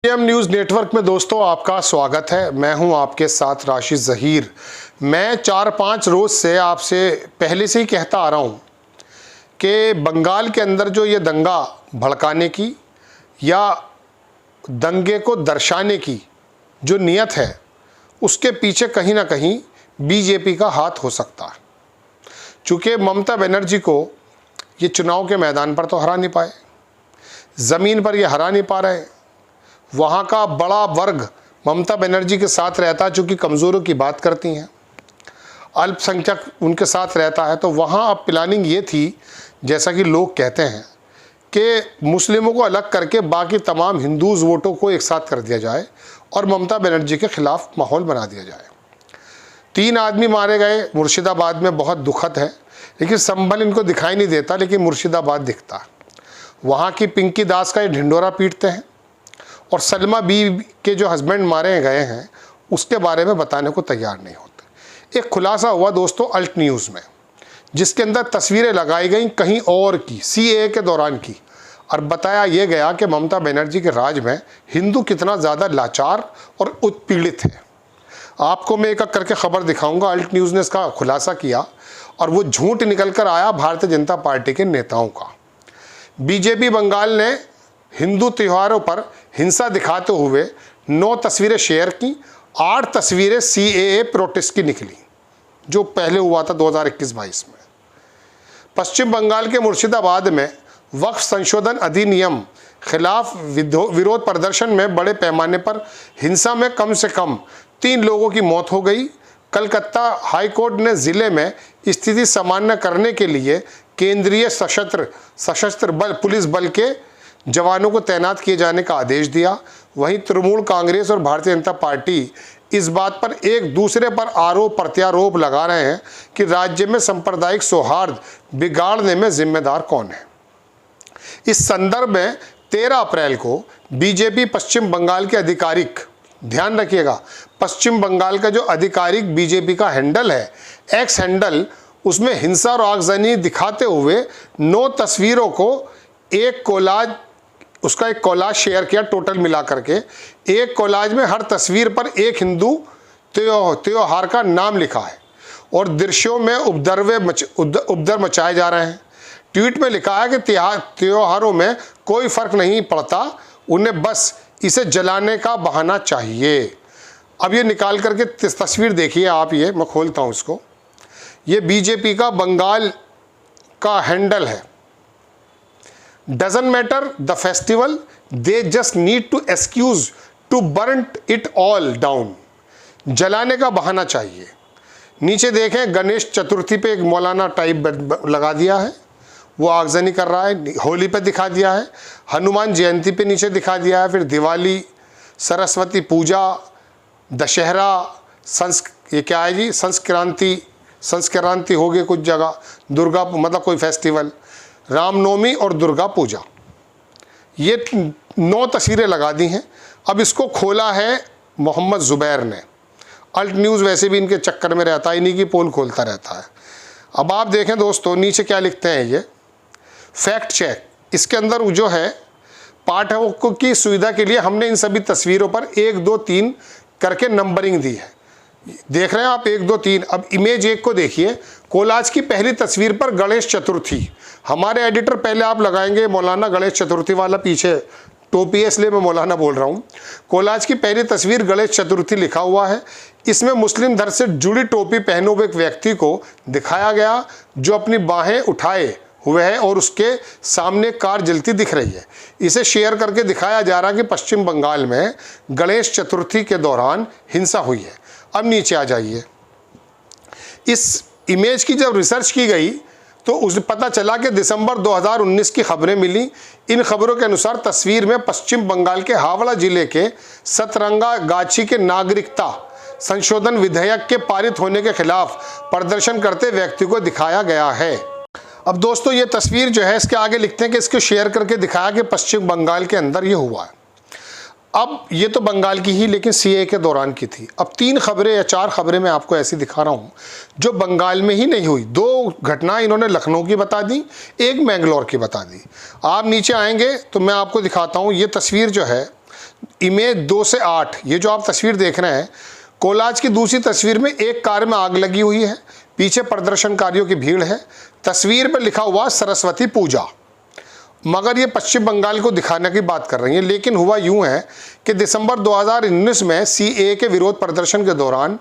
M news network में दोस्तों आपका स्वागत है। मैं हूं आपके साथ राशिद ज़हीर। मैं 4-5 रोज़ से आपसे पहले से ही कहता आ रहा हूं कि बंगाल के अंदर जो ये दंगा भड़काने की या दंगे को दर्शाने की जो नीयत है, उसके पीछे कहीं ना कहीं बीजेपी का हाथ हो सकता है। चूँकि ममता बनर्जी को ये चुनाव के मैदान पर तो हरा नहीं पाए, ज़मीन पर ये हरा नहीं पा रहे। वहाँ का बड़ा वर्ग ममता बनर्जी के साथ रहता है, चूँकि कमज़ोरों की बात करती हैं, अल्पसंख्यक उनके साथ रहता है। तो वहाँ अब प्लानिंग ये थी, जैसा कि लोग कहते हैं, कि मुस्लिमों को अलग करके बाकी तमाम हिंदूज़ वोटों को एक साथ कर दिया जाए और ममता बनर्जी के ख़िलाफ़ माहौल बना दिया जाए। 3 आदमी मारे गए मुर्शिदाबाद में, बहुत दुखद है, लेकिन संभल इनको दिखाई नहीं देता, लेकिन मुर्शिदाबाद दिखता है। वहाँ की पिंकी दास का ये ढिंडोरा पीटते हैं और सलमा बी के जो हस्बैंड मारे गए हैं उसके बारे में बताने को तैयार नहीं होते। एक खुलासा हुआ दोस्तों अल्ट न्यूज़ में, जिसके अंदर तस्वीरें लगाई गई कहीं और की, सीएए के दौरान की, और बताया यह गया कि ममता बनर्जी के राज में हिंदू कितना ज़्यादा लाचार और उत्पीड़ित है। आपको मैं एक एक करके खबर दिखाऊंगा। अल्ट न्यूज़ ने इसका खुलासा किया और वो झूठ निकल कर आया भारतीय जनता पार्टी के नेताओं का। बीजेपी बंगाल ने हिंदू त्योहारों पर हिंसा दिखाते हुए 9 तस्वीरें शेयर की। 8 तस्वीरें सीएए प्रोटेस्ट की निकली, जो पहले हुआ था 2021-22 में। पश्चिम बंगाल के मुर्शिदाबाद में वक्फ संशोधन अधिनियम खिलाफ विरोध प्रदर्शन में बड़े पैमाने पर हिंसा में कम से कम 3 लोगों की मौत हो गई। कलकत्ता हाईकोर्ट ने ज़िले में स्थिति सामान्य करने के लिए केंद्रीय सशस्त्र बल पुलिस बल के जवानों को तैनात किए जाने का आदेश दिया। वहीं तृणमूल कांग्रेस और भारतीय जनता पार्टी इस बात पर एक दूसरे पर आरोप प्रत्यारोप लगा रहे हैं कि राज्य में सांप्रदायिक सौहार्द बिगाड़ने में जिम्मेदार कौन है। इस संदर्भ में 13 अप्रैल को बीजेपी पश्चिम बंगाल के आधिकारिक, ध्यान रखिएगा, पश्चिम बंगाल का जो आधिकारिक बीजेपी का हैंडल है, एक्स हैंडल, उसमें हिंसा और आगजनी दिखाते हुए 9 तस्वीरों को एक कोलाज, उसका एक कोलाज शेयर किया। टोटल मिला करके एक कोलाज में हर तस्वीर पर एक हिंदू त्योहार का नाम लिखा है और दृश्यों में उपद्रव मचाए जा रहे हैं। ट्वीट में लिखा है कि त्योहारों में कोई फर्क नहीं पड़ता, उन्हें बस इसे जलाने का बहाना चाहिए। अब ये निकाल करके तस्वीर देखिए आप, ये मैं खोलता हूँ इसको। ये बीजेपी का बंगाल का हैंडल है। Doesn't matter the festival, they just need to excuse to burn it all down। जलाने का बहाना चाहिए। नीचे देखें, गणेश चतुर्थी पे एक मौलाना टाइप लगा दिया है, वो आगजनी कर रहा है। होली पे दिखा दिया है, हनुमान जयंती पे नीचे दिखा दिया है, फिर दिवाली, सरस्वती पूजा, दशहरा, ये क्या है जी, संस्क्रांति हो गई कुछ जगह, दुर्गा मतलब कोई फेस्टिवल, रामनवमी और दुर्गा पूजा। ये 9 तस्वीरें लगा दी हैं। अब इसको खोला है मोहम्मद ज़ुबैर ने। अल्ट न्यूज़ वैसे भी इनके चक्कर में रहता है, इन्हीं की पोल खोलता रहता है। अब आप देखें दोस्तों, नीचे क्या लिखते हैं, ये फैक्ट चेक। इसके अंदर जो है पाठकों की सुविधा के लिए हमने इन सभी तस्वीरों पर 1, 2, 3 करके नंबरिंग दी है। देख रहे हैं आप 1, 2, 3। अब इमेज 1 को देखिए। कोलाज की पहली तस्वीर पर गणेश चतुर्थी, हमारे एडिटर पहले आप लगाएंगे मौलाना गणेश चतुर्थी वाला, पीछे टोपी है इसलिए मैं मौलाना बोल रहा हूँ। कोलाज की पहली तस्वीर गणेश चतुर्थी लिखा हुआ है। इसमें मुस्लिम धर्म से जुड़ी टोपी पहने हुए एक व्यक्ति को दिखाया गया, जो अपनी बाहें उठाए हुए है और उसके सामने कार जलती दिख रही है। इसे शेयर करके दिखाया जा रहा है कि पश्चिम बंगाल में गणेश चतुर्थी के दौरान हिंसा हुई है। अब नीचे आ जाइए। इस इमेज की जब रिसर्च की गई तो उसे पता चला कि दिसंबर 2019 की खबरें मिली। इन खबरों के अनुसार तस्वीर में पश्चिम बंगाल के हावड़ा जिले के सतरंगागाछी के नागरिकता संशोधन विधेयक के पारित होने के खिलाफ प्रदर्शन करते व्यक्ति को दिखाया गया है। अब दोस्तों ये तस्वीर जो है, इसके आगे लिखते हैं कि इसको शेयर करके दिखाया कि पश्चिम बंगाल के अंदर ये हुआ है। अब ये तो बंगाल की ही, लेकिन सीए के दौरान की थी। अब 3 खबरें या 4 खबरें मैं आपको ऐसी दिखा रहा हूँ जो बंगाल में ही नहीं हुई। 2 घटनाएं इन्होंने लखनऊ की बता दी, एक मैंगलोर की बता दी। आप नीचे आएंगे तो मैं आपको दिखाता हूँ। ये तस्वीर जो है इमेज 2 से 8, ये जो आप तस्वीर देख रहे हैं, कोलाज की दूसरी तस्वीर में एक कार में आग लगी हुई है, पीछे प्रदर्शनकारियों की भीड़ है, तस्वीर पर लिखा हुआ सरस्वती पूजा। मगर ये पश्चिम बंगाल को दिखाने की बात कर रही है, लेकिन हुआ यूं है कि दिसंबर 2019 में सीएए के विरोध प्रदर्शन के दौरान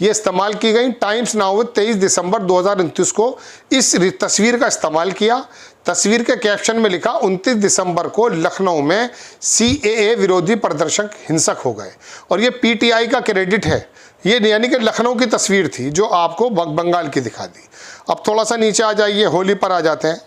ये इस्तेमाल की गई। टाइम्स नाउ 23 दिसंबर 2029 को इस तस्वीर का इस्तेमाल किया। तस्वीर के कैप्शन में लिखा 29 दिसंबर को लखनऊ में सीएए विरोधी प्रदर्शक हिंसक हो गए, और ये पीटीआई का क्रेडिट है। ये यानी कि लखनऊ की तस्वीर थी जो आपको बंगाल की दिखा दी। अब थोड़ा सा नीचे आ जाइए, होली पर आ जाते हैं।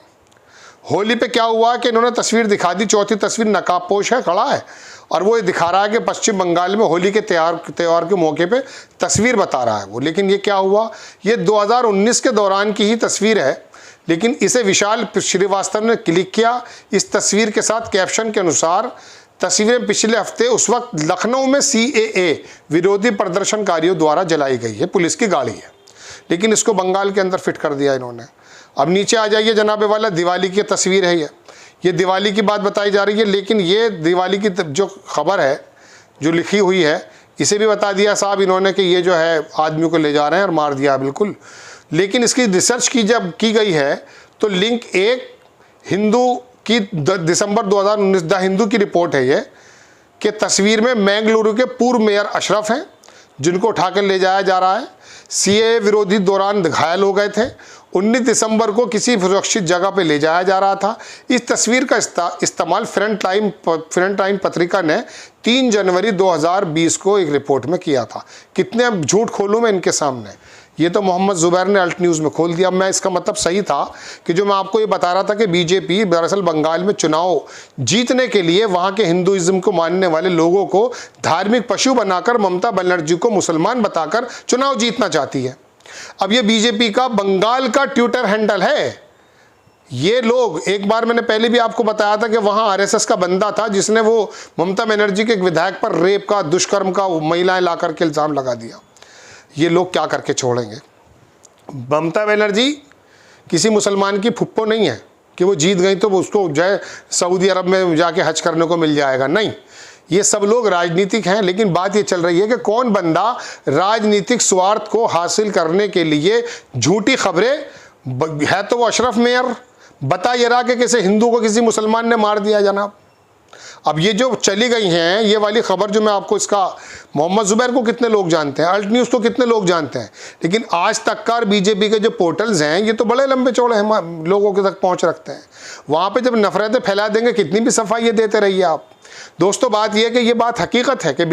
होली पे क्या हुआ कि इन्होंने तस्वीर दिखा दी, चौथी तस्वीर नकाबपोश है, खड़ा है, और वो ये दिखा रहा है कि पश्चिम बंगाल में होली के त्यौहार के मौके पे तस्वीर बता रहा है वो। लेकिन ये क्या हुआ, ये 2019 के दौरान की ही तस्वीर है, लेकिन इसे विशाल श्रीवास्तव ने क्लिक किया। इस तस्वीर के साथ कैप्शन के अनुसार, तस्वीरें पिछले हफ्ते उस वक्त लखनऊ में सीएए विरोधी प्रदर्शनकारियों द्वारा जलाई गई है, पुलिस की गाड़ी है, लेकिन इसको बंगाल के अंदर फिट कर दिया इन्होंने। अब नीचे आ जाइए जनाबे वाला, दिवाली की तस्वीर है ये दिवाली की बात बताई जा रही है, लेकिन ये दिवाली की जो खबर है जो लिखी हुई है, इसे भी बता दिया साहब इन्होंने कि ये जो है आदमी को ले जा रहे हैं और मार दिया बिल्कुल। लेकिन इसकी रिसर्च जब की गई है तो लिंक एक हिंदू की दिसंबर 2019 द हिंदू की रिपोर्ट है ये, कि तस्वीर में बेंगलुरु के पूर्व मेयर अशरफ हैं जिनको उठाकर ले जाया जा रहा है। सीएए विरोधी दौरान घायल हो गए थे। 19 दिसंबर को किसी सुरक्षित जगह पे ले जाया जा रहा था। इस तस्वीर का इस्तेमाल फ्रंट लाइन पत्रिका ने 3 जनवरी 2020 को एक रिपोर्ट में किया था। कितने अब झूठ खोलूं मैं इनके सामने, ये तो मोहम्मद जुबैर ने अल्ट न्यूज़ में खोल दिया। मैं इसका मतलब सही था कि जो मैं आपको ये बता रहा था कि बीजेपी दरअसल बंगाल में चुनाव जीतने के लिए वहाँ के हिंदुइज्म को मानने वाले लोगों को धार्मिक पशु बनाकर ममता बनर्जी को मुसलमान बताकर चुनाव जीतना चाहती है। अब ये बीजेपी का बंगाल का ट्विटर हैंडल है। ये लोग, एक बार मैंने पहले भी आपको बताया था कि वहाँ आरएसएस का बंदा था जिसने वो ममता बनर्जी के एक विधायक पर रेप का, दुष्कर्म का, महिलाएं ला करके इल्ज़ाम लगा दिया। ये लोग क्या करके छोड़ेंगे। ममता बनर्जी किसी मुसलमान की फुप्पो नहीं है कि वो जीत गई तो उसको जय सऊदी अरब में जाके हज करने को मिल जाएगा, नहीं। ये सब लोग राजनीतिक हैं, लेकिन बात ये चल रही है कि कौन बंदा राजनीतिक स्वार्थ को हासिल करने के लिए झूठी खबरें, है तो वो अशरफ मेयर, बता ये रहा कि किसी हिंदू को किसी मुसलमान ने मार दिया जनाब। अब ये जो चली गई हैं ये वाली खबर जो मैं आपको, इसका मोहम्मद जुबैर को कितने लोग जानते हैं, अल्ट न्यूज़ को कितने लोग जानते हैं, लेकिन आज तक का बीजेपी के जो पोर्टल्स हैं ये तो बड़े लंबे चौड़े हैं, लोगों के तक पहुंच रखते हैं। वहाँ पे जब नफरतें फैला देंगे, कितनी भी सफाई ये देते रहिए आप। दोस्तों बात यह है कि ये बात हकीकत है कि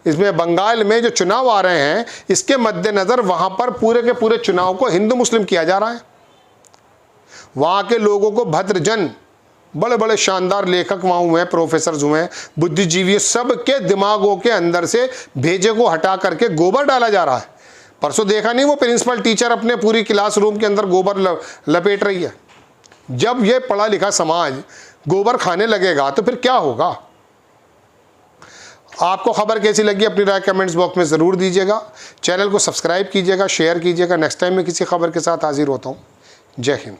इसमें बंगाल में जो चुनाव आ रहे हैं इसके मद्देनज़र वहाँ पर पूरे के पूरे चुनाव को हिंदू मुस्लिम किया जा रहा है। वहाँ के लोगों को भद्रजन, बड़े बड़े शानदार लेखक वहाँ हुए हैं, प्रोफेसर हुए हैं, बुद्धिजीवी, सबके दिमागों के अंदर से भेजे को हटा करके गोबर डाला जा रहा है। परसों देखा नहीं वो प्रिंसिपल टीचर अपने पूरी क्लासरूम के अंदर गोबर लपेट रही है। जब ये पढ़ा लिखा समाज गोबर खाने लगेगा तो फिर क्या होगा। आपको खबर कैसी लगी अपनी राय कमेंट्स बॉक्स में ज़रूर दीजिएगा। चैनल को सब्सक्राइब कीजिएगा, शेयर कीजिएगा। नेक्स्ट टाइम मैं किसी खबर के साथ हाजिर होता हूँ। जय हिंद।